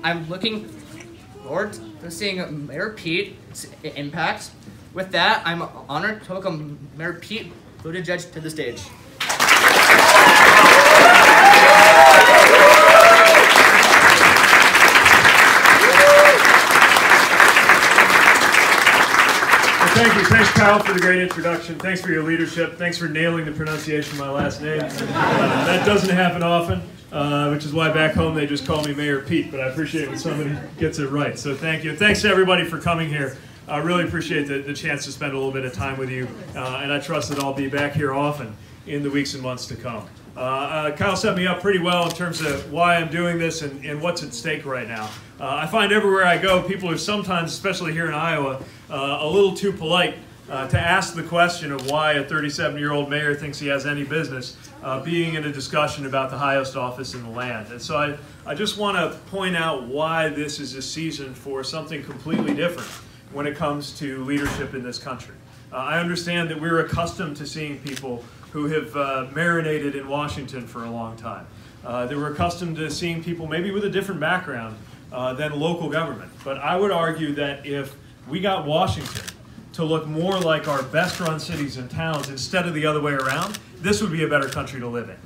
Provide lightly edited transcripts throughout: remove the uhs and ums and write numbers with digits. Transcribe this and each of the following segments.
I'm looking forward to seeing Mayor Pete's impacts. With that, I'm honored to welcome Mayor Pete Buttigieg to the stage. Thank you. Thanks, Kyle, for the great introduction. Thanks for your leadership. Thanks for nailing the pronunciation of my last name. That doesn't happen often, which is why back home they just call me Mayor Pete, but I appreciate it when somebody gets it right. So thank you. Thanks to everybody for coming here. I really appreciate the chance to spend a little bit of time with you, and I trust that I'll be back here often in the weeks and months to come. Kyle set me up pretty well in terms of why I'm doing this and what's at stake right now. I find everywhere I go, people are sometimes, especially here in Iowa, a little too polite to ask the question of why a 37-year-old mayor thinks he has any business being in a discussion about the highest office in the land. And so I just want to point out why this is a season for something completely different when it comes to leadership in this country. I understand that we're accustomed to seeing people who have marinated in Washington for a long time. They were accustomed to seeing people maybe with a different background than local government. But I would argue that if we got Washington to look more like our best run cities and towns instead of the other way around, this would be a better country to live in.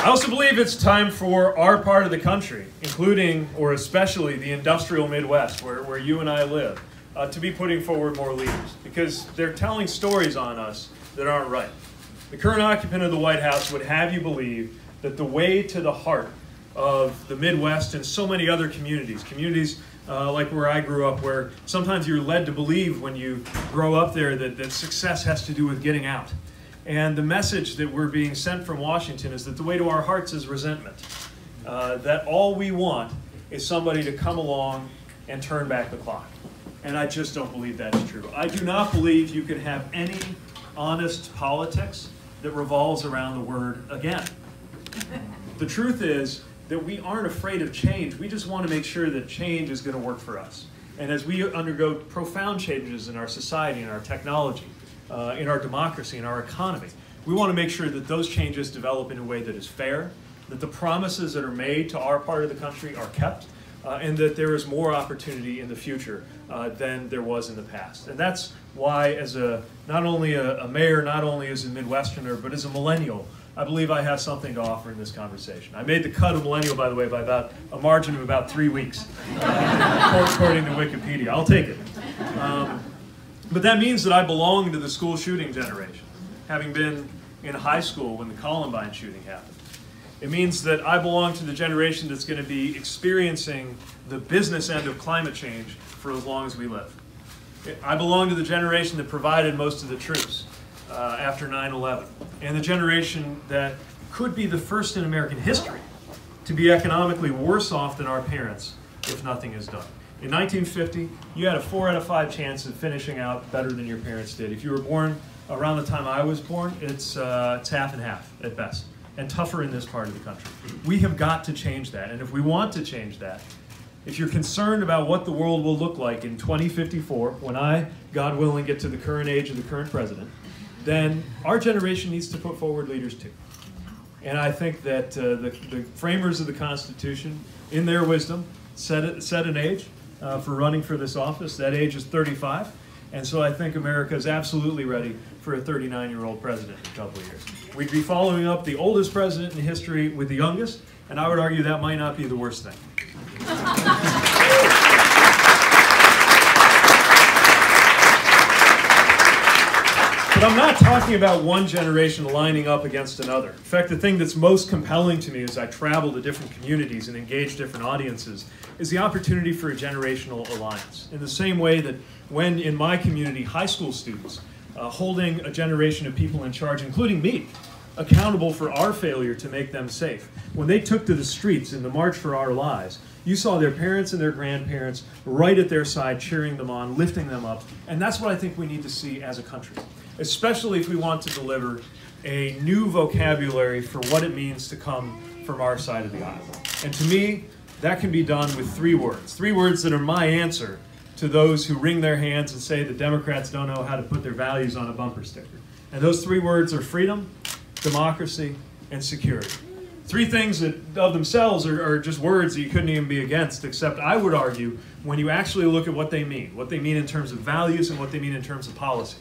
I also believe it's time for our part of the country, including or especially the industrial Midwest, where you and I live, to be putting forward more leaders, because they're telling stories on us that aren't right. The current occupant of the White House would have you believe that the way to the heart of the Midwest and so many other communities like where I grew up, where sometimes you're led to believe when you grow up there that success has to do with getting out. And the message that we're being sent from Washington is that the way to our hearts is resentment. That all we want is somebody to come along and turn back the clock. And I just don't believe that's true. I do not believe you can have any honest politics that revolves around the word again. The truth is that we aren't afraid of change. We just want to make sure that change is going to work for us. And as we undergo profound changes in our society, in our technology, in our democracy, in our economy, we want to make sure that those changes develop in a way that is fair, that the promises that are made to our part of the country are kept, and that there is more opportunity in the future than there was in the past. And that's why, as not only a mayor, not only as a Midwesterner, but as a millennial, I believe I have something to offer in this conversation. I made the cut of millennial, by the way, by about a margin of about 3 weeks, according to Wikipedia. I'll take it. But that means that I belong to the school shooting generation, having been in high school when the Columbine shooting happened. It means that I belong to the generation that's going to be experiencing the business end of climate change for as long as we live. I belong to the generation that provided most of the troops after 9/11, and the generation that could be the first in American history to be economically worse off than our parents if nothing is done. In 1950, you had a 4 out of 5 chance of finishing out better than your parents did. If you were born around the time I was born, it's half and half at best, and tougher in this part of the country. We have got to change that, and if we want to change that, if you're concerned about what the world will look like in 2054, when I, God willing, get to the current age of the current president, then our generation needs to put forward leaders too. And I think that the framers of the Constitution, in their wisdom, set an age for running for this office. That age is 35. And so I think America is absolutely ready for a 39-year-old president in a couple of years. We'd be following up the oldest president in history with the youngest, and I would argue that might not be the worst thing. But I'm not talking about one generation lining up against another. In fact, the thing that's most compelling to me as I travel to different communities and engage different audiences is the opportunity for a generational alliance. In the same way that when in my community, high school students holding a generation of people in charge, including me, accountable for our failure to make them safe. When they took to the streets in the March for Our Lives, you saw their parents and their grandparents right at their side, cheering them on, lifting them up. And that's what I think we need to see as a country, especially if we want to deliver a new vocabulary for what it means to come from our side of the aisle. And to me, that can be done with 3 words. 3 words that are my answer to those who wring their hands and say the Democrats don't know how to put their values on a bumper sticker. And those 3 words are freedom, democracy, and security. Three things that of themselves are just words that you couldn't even be against, except I would argue when you actually look at what they mean in terms of values and what they mean in terms of policy,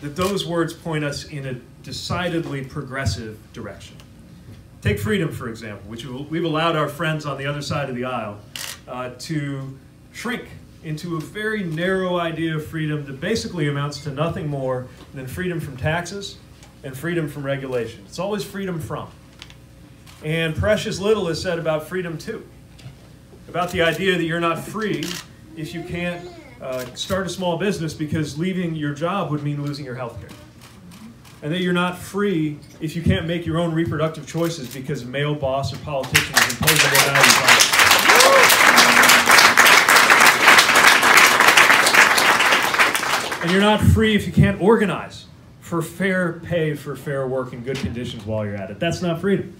that those words point us in a decidedly progressive direction. Take freedom, for example, which we've allowed our friends on the other side of the aisle to shrink into a very narrow idea of freedom that basically amounts to nothing more than freedom from taxes and freedom from regulation. It's always freedom from. And precious little is said about freedom too. About the idea that you're not free if you can't start a small business because leaving your job would mean losing your health care. And that you're not free if you can't make your own reproductive choices because a male boss or politician is imposing their values on you. And you're not free if you can't organize for fair pay for fair work and good conditions while you're at it. That's not freedom.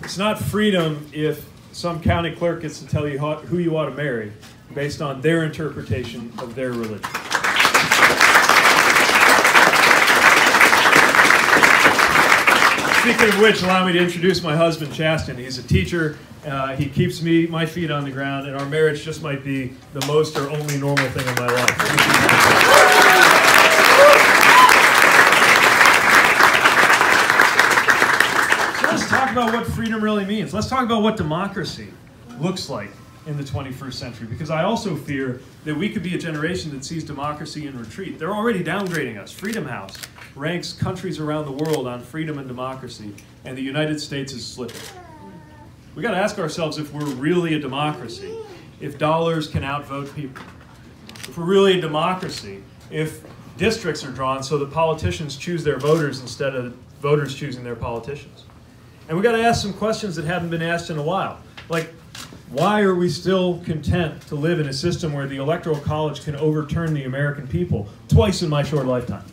It's not freedom if some county clerk gets to tell you who you ought to marry based on their interpretation of their religion. Speaking of which, allow me to introduce my husband, Chasten. He's a teacher. He keeps my feet on the ground, and our marriage just might be the most or only normal thing in my life. Let's talk about what freedom really means. Let's talk about what democracy looks like in the 21st century, because I also fear that we could be a generation that sees democracy in retreat. They're already downgrading us. Freedom House ranks countries around the world on freedom and democracy, and the United States is slipping. We got to ask ourselves if we're really a democracy, if dollars can outvote people. If we're really a democracy, if districts are drawn so that politicians choose their voters instead of voters choosing their politicians. And we got to ask some questions that haven't been asked in a while. Like, why are we still content to live in a system where the Electoral College can overturn the American people twice in my short lifetime?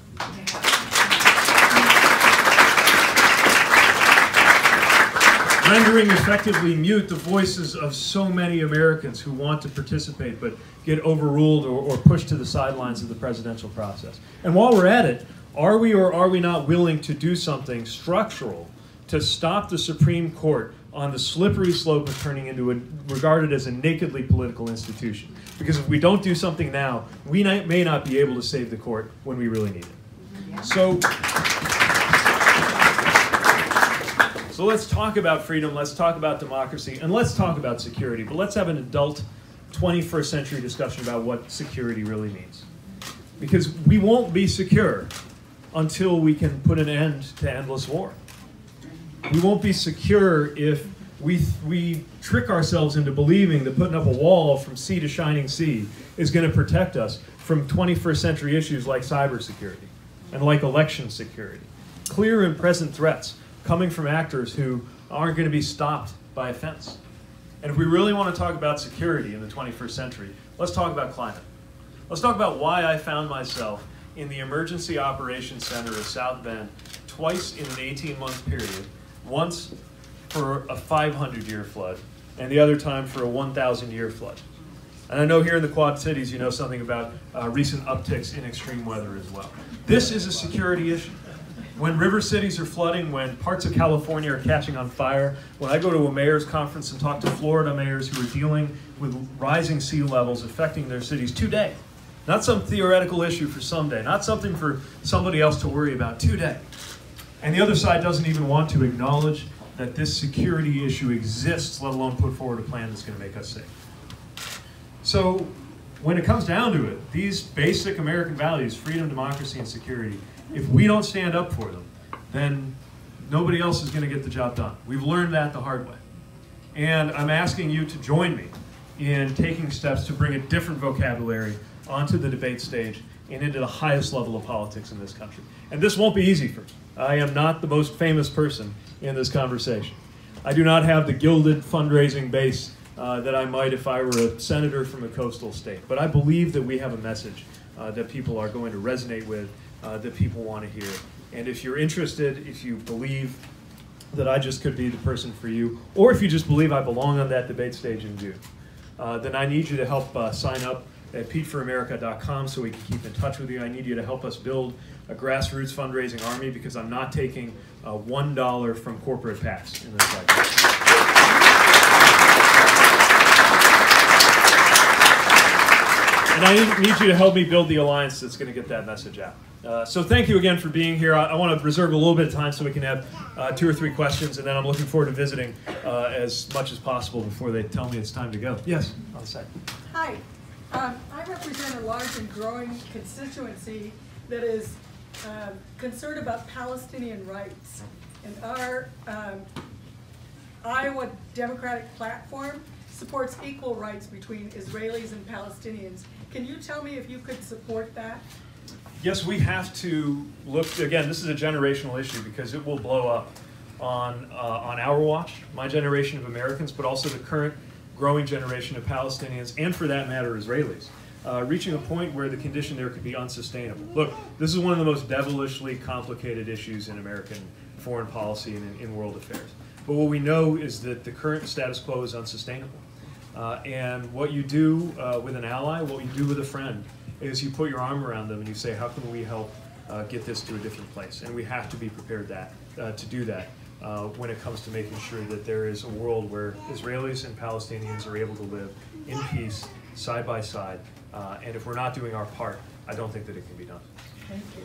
Rendering effectively mute the voices of so many Americans who want to participate but get overruled or pushed to the sidelines of the presidential process. And while we're at it, are we or are we not willing to do something structural to stop the Supreme Court on the slippery slope of turning into regarded as a nakedly political institution? Because if we don't do something now, we may not be able to save the court when we really need it. So let's talk about freedom, let's talk about democracy, and let's talk about security. But let's have an adult 21st century discussion about what security really means. Because we won't be secure until we can put an end to endless war. We won't be secure if we trick ourselves into believing that putting up a wall from sea to shining sea is going to protect us from 21st century issues like cybersecurity and like election security. Clear and present threats coming from actors who aren't going to be stopped by a fence. And if we really want to talk about security in the 21st century, let's talk about climate. Let's talk about why I found myself in the Emergency Operations Center of South Bend twice in an 18-month period. Once for a 500-year flood, and the other time for a 1,000-year flood. And I know here in the Quad Cities you know something about recent upticks in extreme weather as well. This is a security issue. When river cities are flooding, when parts of California are catching on fire, when I go to a mayor's conference and talk to Florida mayors who are dealing with rising sea levels affecting their cities today, not some theoretical issue for someday, not something for somebody else to worry about today. And the other side doesn't even want to acknowledge that this security issue exists, let alone put forward a plan that's going to make us safe. So when it comes down to it, these basic American values, freedom, democracy, and security, if we don't stand up for them, then nobody else is going to get the job done. We've learned that the hard way. And I'm asking you to join me in taking steps to bring a different vocabulary onto the debate stage and into the highest level of politics in this country. And this won't be easy for me. I am not the most famous person in this conversation. I do not have the gilded fundraising base that I might if I were a senator from a coastal state. But I believe that we have a message that people are going to resonate with, that people want to hear. And if you're interested, if you believe that I just could be the person for you, or if you just believe I belong on that debate stage in June, then I need you to help sign up at PeteForAmerica.com so we can keep in touch with you. I need you to help us build a grassroots fundraising army because I'm not taking $1 from corporate PACs in this budget. And I need you to help me build the alliance that's going to get that message out. So thank you again for being here. I want to reserve a little bit of time so we can have 2 or 3 questions, and then I'm looking forward to visiting as much as possible before they tell me it's time to go. Yes, on the side. Hi. I represent a large and growing constituency that is concerned about Palestinian rights. And our Iowa Democratic platform supports equal rights between Israelis and Palestinians. Can you tell me if you could support that? Yes, we have to look, again, this is a generational issue because it will blow up on our watch, my generation of Americans, but also the current growing generation of Palestinians, and for that matter, Israelis, reaching a point where the condition there could be unsustainable. Look, this is one of the most devilishly complicated issues in American foreign policy and in world affairs. But what we know is that the current status quo is unsustainable. And what you do with an ally, what you do with a friend, is you put your arm around them and you say, how can we help get this to a different place? And we have to be prepared to do that when it comes to making sure that there is a world where Israelis and Palestinians are able to live in peace, side by side. And if we're not doing our part, I don't think that it can be done. Thank you.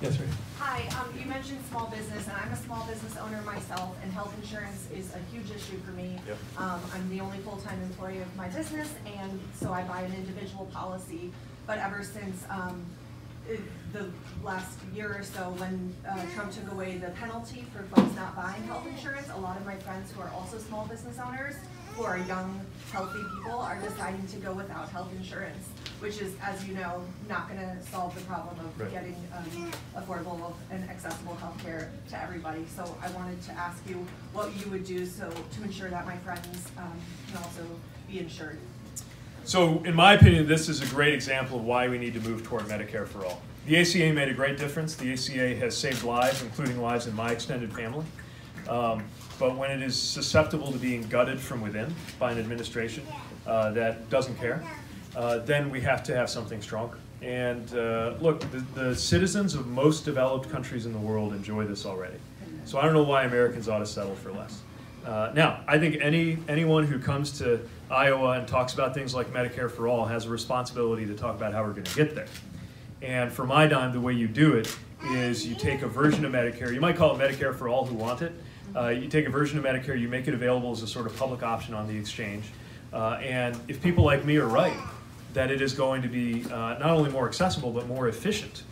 Yes, sir. Hi, you mentioned small business, and I'm a small business owner myself, and health insurance is a huge issue for me. Yep. I'm the only full-time employee of my business, and so I buy an individual policy. But ever since the last year or so, when Trump took away the penalty for folks not buying health insurance, a lot of my friends who are also small business owners, who are young, healthy people, are deciding to go without health insurance, which is, as you know, not going to solve the problem of Right. getting affordable and accessible health care to everybody. So I wanted to ask you what you would do to ensure that my friends can also be insured. So in my opinion, this is a great example of why we need to move toward Medicare for all. The ACA made a great difference. The ACA has saved lives, including lives in my extended family. But when it is susceptible to being gutted from within by an administration that doesn't care, then we have to have something stronger. And look, the citizens of most developed countries in the world enjoy this already. So I don't know why Americans ought to settle for less. Now, I think anyone who comes to Iowa and talks about things like Medicare for all has a responsibility to talk about how we're going to get there. And for my dime, the way you do it is you take a version of Medicare, you might call it Medicare for all who want it. You take a version of Medicare, you make it available as a sort of public option on the exchange. And if people like me are right, that it is going to be not only more accessible, but more efficient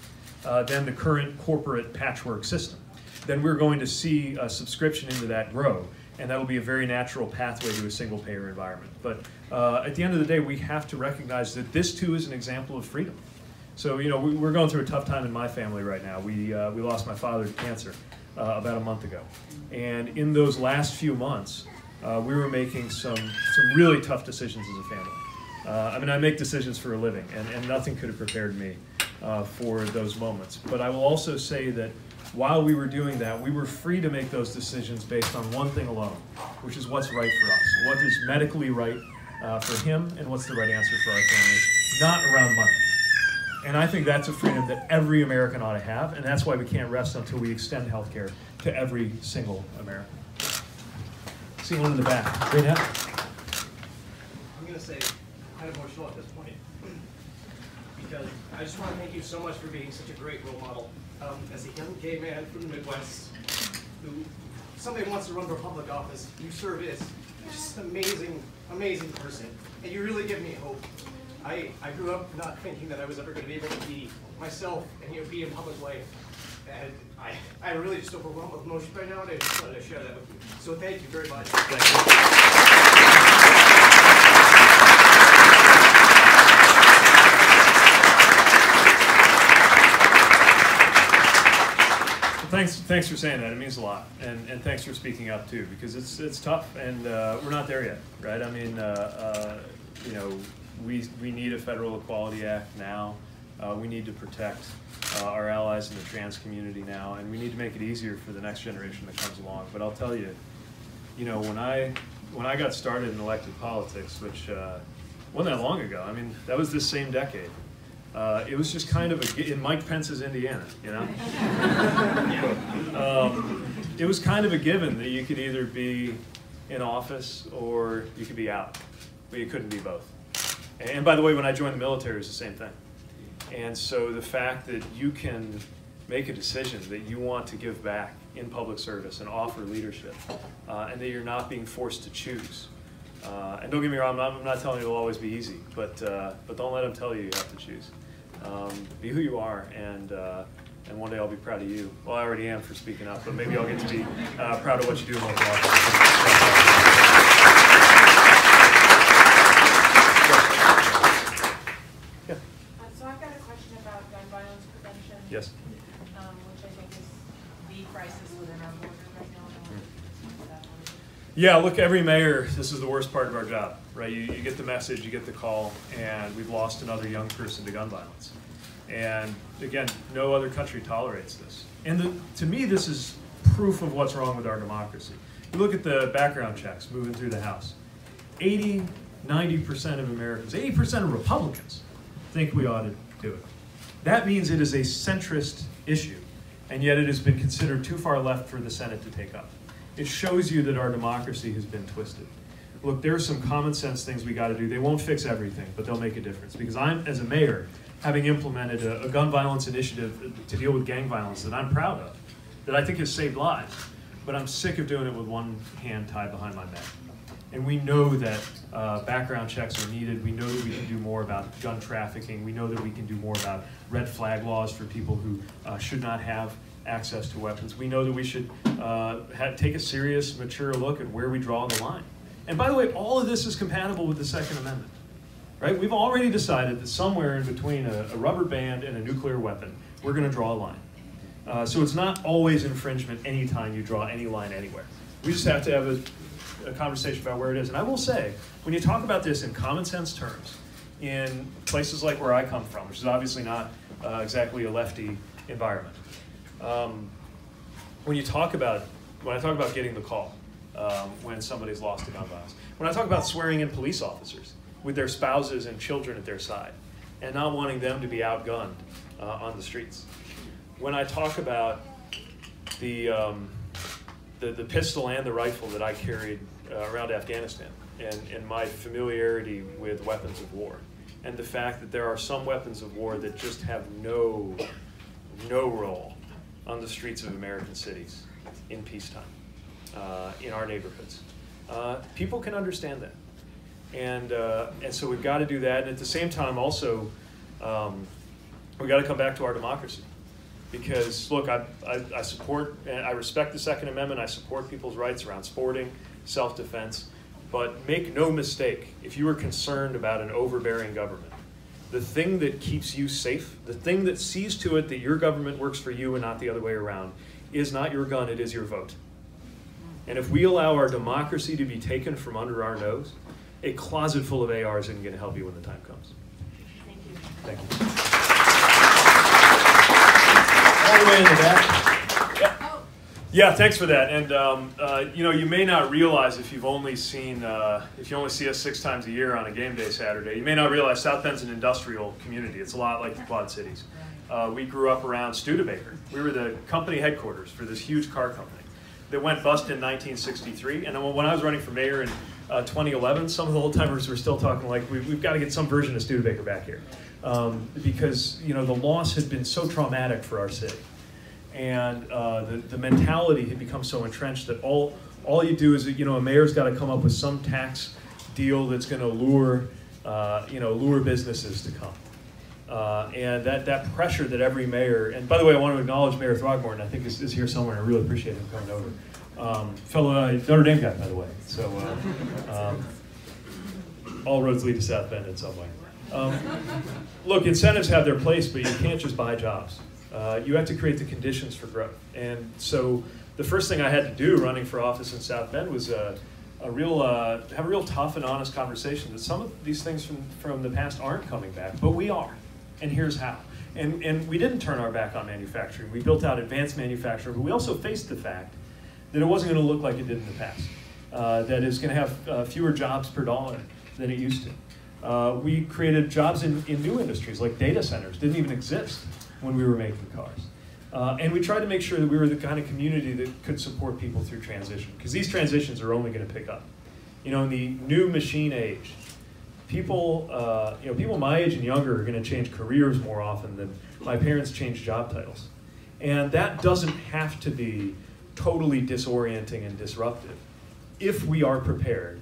than the current corporate patchwork system, then we're going to see a subscription into that grow. And that will be a very natural pathway to a single-payer environment. But at the end of the day, we have to recognize that this, too, is an example of freedom. So, you know, we're going through a tough time in my family right now. We lost my father to cancer about a month ago. And in those last few months, we were making some really tough decisions as a family. I mean, I make decisions for a living, and nothing could have prepared me for those moments. But I will also say that while we were doing that, we were free to make those decisions based on one thing alone, which is what's right for us. What is medically right for him, and what's the right answer for our families, not around money. And I think that's a freedom that every American ought to have, and that's why we can't rest until we extend health care to every single American. See one in the back. Great hat. I'm going to say kind of emotional at this point because I just want to thank you so much for being such a great role model. As a young gay man from the Midwest who somebody wants to run for public office, you serve as just an amazing, amazing person. And you really give me hope. I grew up not thinking that I was ever going to be able to be myself and be in public life. And I really just overwhelmed with emotion right now, and I just wanted to share that with you. So thank you very much. Thank you. Thanks for saying that. It means a lot, and thanks for speaking up too, because it's tough, and we're not there yet, right? I mean, you know, we need a Federal Equality Act now. We need to protect our allies in the trans community now, and we need to make it easier for the next generation that comes along. But I'll tell you, you know, when I got started in elected politics, which wasn't that long ago. I mean, that was this same decade. It was just kind of in Mike Pence's Indiana, you know? It was kind of a given that you could either be in office or you could be out, but you couldn't be both. And by the way, when I joined the military, it was the same thing. And so the fact that you can make a decision that you want to give back in public service and offer leadership, and that you're not being forced to choose. And don't get me wrong, I'm not telling you it'll always be easy, but don't let them tell you you have to choose. Be who you are, and one day I'll be proud of you. Well, I already am for speaking up, but maybe I'll get to be proud of what you do in local office. So I've got a question about gun violence prevention. Yes. Which I think is the crisis within our borders right now. Yeah, look, every mayor, this is the worst part of our job, right? You get the message, you get the call, and we've lost another young person to gun violence. And again, no other country tolerates this. And to me, this is proof of what's wrong with our democracy. You look at the background checks moving through the House. 80, 90% of Americans, 80% of Republicans think we ought to do it. That means it is a centrist issue, and yet it has been considered too far left for the Senate to take up. It shows you that our democracy has been twisted. Look, there are some common sense things we got to do. They won't fix everything, but they'll make a difference. Because I'm, as a mayor, having implemented a gun violence initiative to deal with gang violence that I'm proud of, that I think has saved lives, but I'm sick of doing it with one hand tied behind my back. And we know that background checks are needed. We know that we can do more about gun trafficking. We know that we can do more about red flag laws for people who should not have access to weapons. We know that we should take a serious, mature look at where we draw the line. And by the way, all of this is compatible with the Second Amendment, right? We've already decided that somewhere in between a rubber band and a nuclear weapon, we're going to draw a line. So it's not always infringement anytime you draw any line anywhere. We just have to have a conversation about where it is. And I will say, when you talk about this in common sense terms, in places like where I come from, which is obviously not exactly a lefty environment, when I talk about getting the call when somebody's lost to gun violence, when I talk about swearing in police officers with their spouses and children at their side and not wanting them to be outgunned on the streets, when I talk about the pistol and the rifle that I carried around Afghanistan and my familiarity with weapons of war, and the fact that there are some weapons of war that just have no role on the streets of American cities in peacetime, in our neighborhoods. People can understand that. And so we've got to do that. And at the same time also, we've got to come back to our democracy. Because look, I support and I respect the Second Amendment. I support people's rights around sporting, self-defense. But make no mistake, if you are concerned about an overbearing government, the thing that keeps you safe, the thing that sees to it that your government works for you and not the other way around, is not your gun, it is your vote. And if we allow our democracy to be taken from under our nose, a closet full of ARs isn't going to help you when the time comes. Thank you. Thank you. All the way in the back. Yeah, thanks for that. And you know, you may not realize if you only see us 6 times a year on a game day Saturday, you may not realize South Bend's an industrial community. It's a lot like the Quad Cities. We grew up around Studebaker. We were the company headquarters for this huge car company that went bust in 1963. And when I was running for mayor in 2011, some of the old timers were still talking like, we've got to get some version of Studebaker back here. Because you know, the loss had been so traumatic for our city. And the mentality had become so entrenched that all you do is, you know, a mayor's got to come up with some tax deal that's going to lure businesses to come. And that pressure that every mayor, and by the way, I want to acknowledge Mayor Throgmorton, I think is here somewhere, and I really appreciate him coming over. Fellow Notre Dame guy, by the way. So all roads lead to South Bend in some way. Look, incentives have their place, but you can't just buy jobs. You have to create the conditions for growth. And so the first thing I had to do running for office in South Bend was have a real tough and honest conversation that some of these things from the past aren't coming back, but we are. And here's how. And we didn't turn our back on manufacturing. We built out advanced manufacturing, but we also faced the fact that it wasn't going to look like it did in the past. That it's going to have fewer jobs per dollar than it used to. We created jobs in new industries like data centers. Didn't even exist when we were making cars. And we tried to make sure that we were the kind of community that could support people through transition, because these transitions are only going to pick up. You know, in the new machine age, people my age and younger are going to change careers more often than my parents changed job titles. And that doesn't have to be totally disorienting and disruptive if we are prepared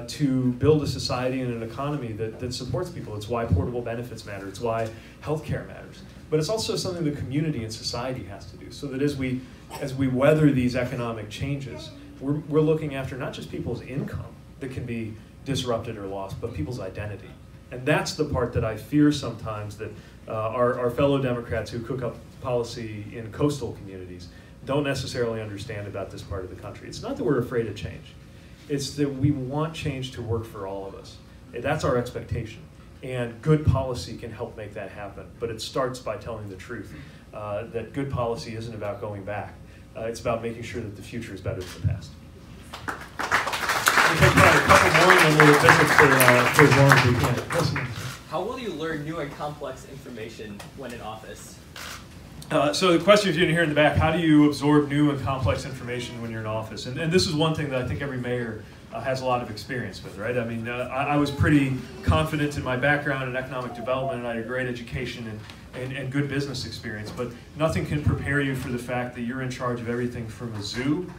to build a society and an economy that supports people. It's why portable benefits matter. It's why healthcare matters. But it's also something the community and society has to do, so that as we weather these economic changes, we're looking after not just people's income that can be disrupted or lost, but people's identity. And that's the part that I fear sometimes, that our fellow Democrats who cook up policy in coastal communities don't necessarily understand about this part of the country. It's not that we're afraid of change. It's that we want change to work for all of us. That's our expectation. And good policy can help make that happen. But it starts by telling the truth, that good policy isn't about going back. It's about making sure that the future is better than the past. We'll take a couple more and then we'll visit for as long as we can. Listen. How will you learn new and complex information when in office? So the question, if you didn't hear in the back, how do you absorb new and complex information when you're in office? And this is one thing that I think every mayor has a lot of experience with, right? I mean, I was pretty confident in my background in economic development, and I had a great education and good business experience, but nothing can prepare you for the fact that you're in charge of everything from a zoo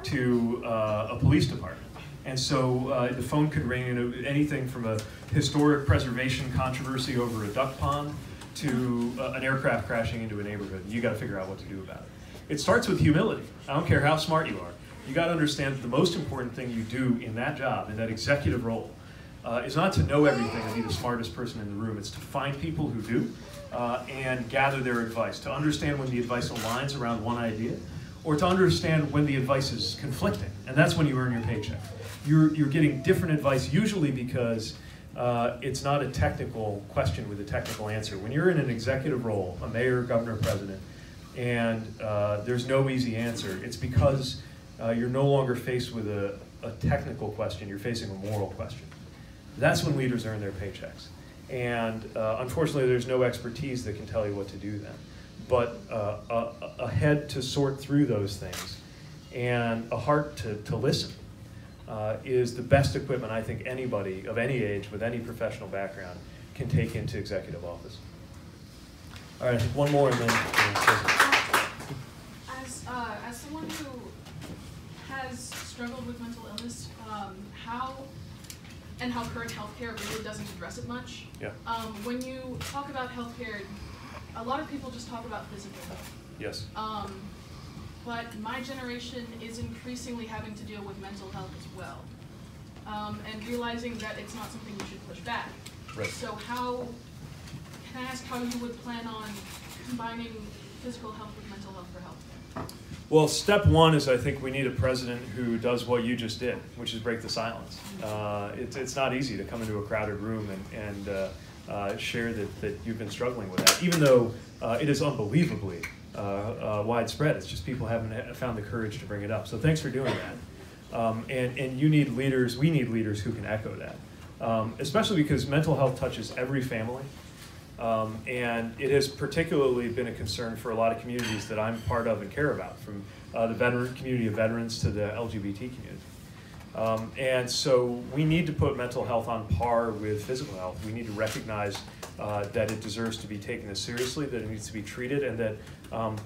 to a police department. And so the phone could ring, anything from a historic preservation controversy over a duck pond to an aircraft crashing into a neighborhood. You got to figure out what to do about it. It starts with humility. I don't care how smart you are. You got to understand that the most important thing you do in that job, in that executive role, is not to know everything and be the smartest person in the room. It's to find people who do and gather their advice, to understand when the advice aligns around one idea, or to understand when the advice is conflicting. And that's when you earn your paycheck. You're getting different advice, usually because it's not a technical question with a technical answer. When you're in an executive role, a mayor, governor, president, and there's no easy answer, it's because you're no longer faced with a technical question, you're facing a moral question. That's when leaders earn their paychecks. And unfortunately, there's no expertise that can tell you what to do then. But a head to sort through those things and a heart to listen is the best equipment I think anybody of any age with any professional background can take into executive office. All right, I think one more and then. As someone who has struggled with mental illness, how current healthcare really doesn't address it much. Yeah. When you talk about healthcare, a lot of people just talk about physical health. Yes. But my generation is increasingly having to deal with mental health as well, and realizing that it's not something you should push back. Right. So can I ask how you would plan on combining physical health with mental health for healthcare? Well, step one is I think we need a president who does what you just did, which is break the silence. It's not easy to come into a crowded room and share that you've been struggling with that, even though it is unbelievably widespread. It's just people haven't found the courage to bring it up. So thanks for doing that. And you need leaders, we need leaders who can echo that, especially because mental health touches every family. And it has particularly been a concern for a lot of communities that I'm part of and care about, from the community of veterans to the LGBT community. And so we need to put mental health on par with physical health. We need to recognize that it deserves to be taken as seriously, that it needs to be treated, and that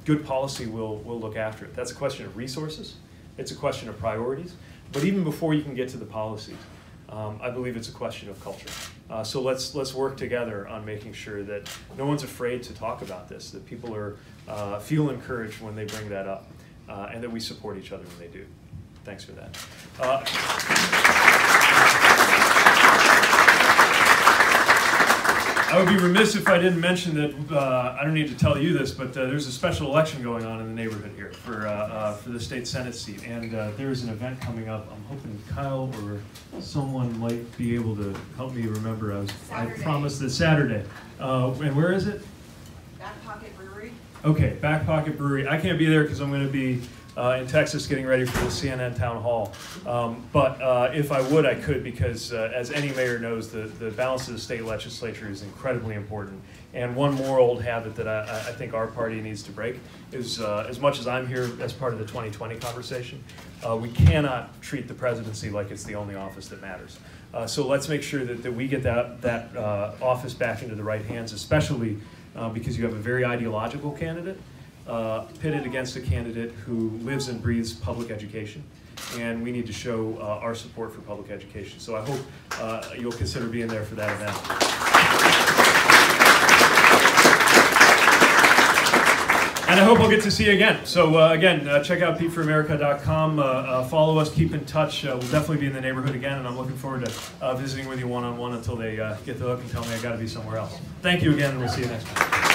good policy will look after it. That's a question of resources. It's a question of priorities. But even before you can get to the policies, I believe it's a question of culture. So let's work together on making sure that no one's afraid to talk about this, that people feel encouraged when they bring that up, and that we support each other when they do. Thanks for that. I would be remiss if I didn't mention that, I don't need to tell you this, but there's a special election going on in the neighborhood here for the state Senate seat. And there's an event coming up. I'm hoping Kyle or someone might be able to help me remember. I promised this Saturday. And where is it? Back Pocket Brewery. Okay, Back Pocket Brewery. I can't be there because I'm going to be in Texas getting ready for the CNN town hall. But if I would, I could, because as any mayor knows, the balance of the state legislature is incredibly important. And one more old habit that I think our party needs to break is, as much as I'm here as part of the 2020 conversation, we cannot treat the presidency like it's the only office that matters. So let's make sure that we get that office back into the right hands, especially because you have a very ideological candidate pitted against a candidate who lives and breathes public education. And we need to show our support for public education. So I hope you'll consider being there for that event. And I hope I'll get to see you again. So again, check out PeteForAmerica.com. Follow us, keep in touch. We'll definitely be in the neighborhood again, and I'm looking forward to visiting with you one-on-one until they get the hook and tell me I got to be somewhere else. Thank you again, and we'll see you next time.